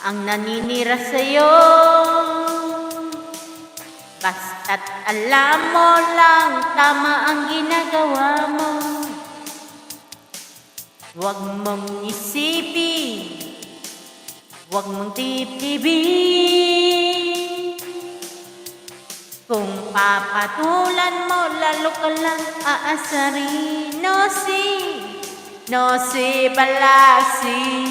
ang naninira sa'yo. Basta't alam mo lang tama ang ginagawa mo. Huwag mong isipin, huwag mong titibin. Kung papatulan mo, lalo ka lang aasarin. No si Balasi.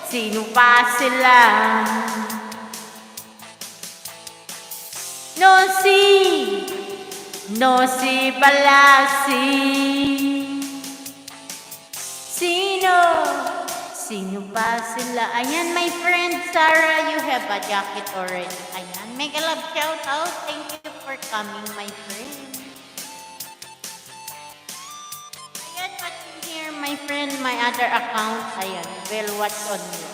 Sino pa sila? No si Balasi. Sino pa sila? Ayan, my friend Sarah, you have a jacket already. Ayan, mega love shout out. Thank you for coming, my friend. Ayan, watching here, my friend, my other account. Ayan, will watch on you.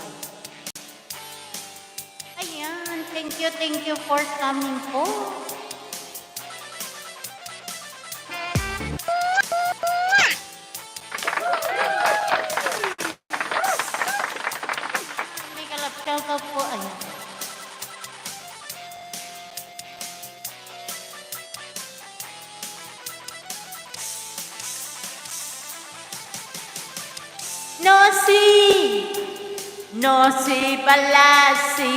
Ayan, thank you for coming po. Shout out po, ayan. No si Balasi.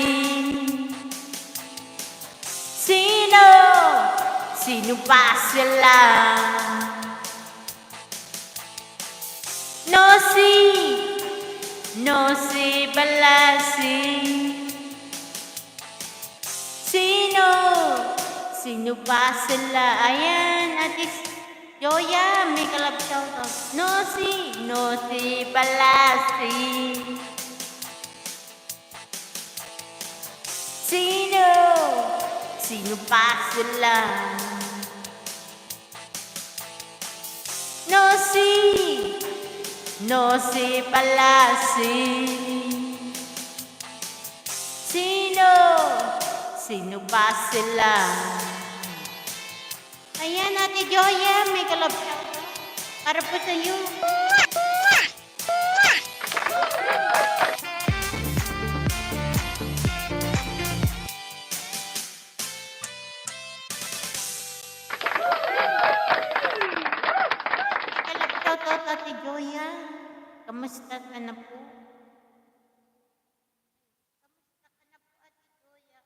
Sino pa sila? No si Balasi. Sino pa sila? Ayan, Ate Joya, may kalab shoutout. No si Balasi. Sino pa sila? No si Balasi. Sino pa sila? Ayan, Ate Joya, may kalab shoutout. Para po sa iyo. Ate Joya, kamusta ka na po? Ate Joya?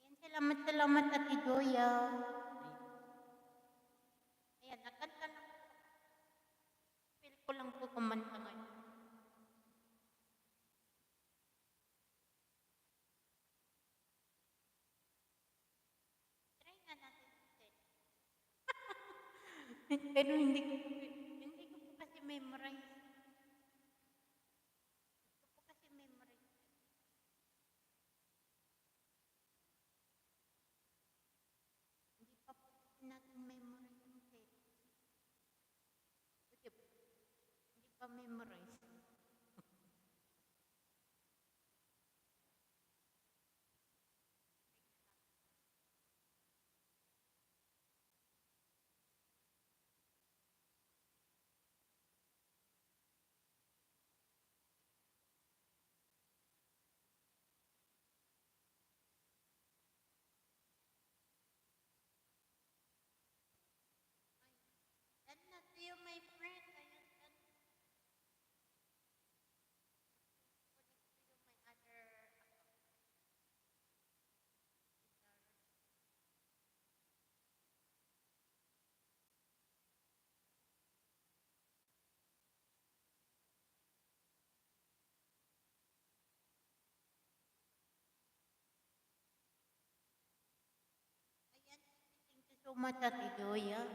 Ayan, salamat Ate Joya. Ayan, nakanta na po. Feel ko lang po kumanta ngayon. Pero hindi ko po kasi memorize. Hindi pa po natin memorize yung text. Hindi pa memorize. To you, my friend. Ayan, thank you so much, Ate Joya.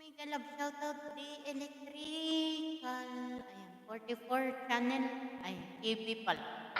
May galab shoutout di electrical. Ayan, 44 channel. Ayan, TV pala.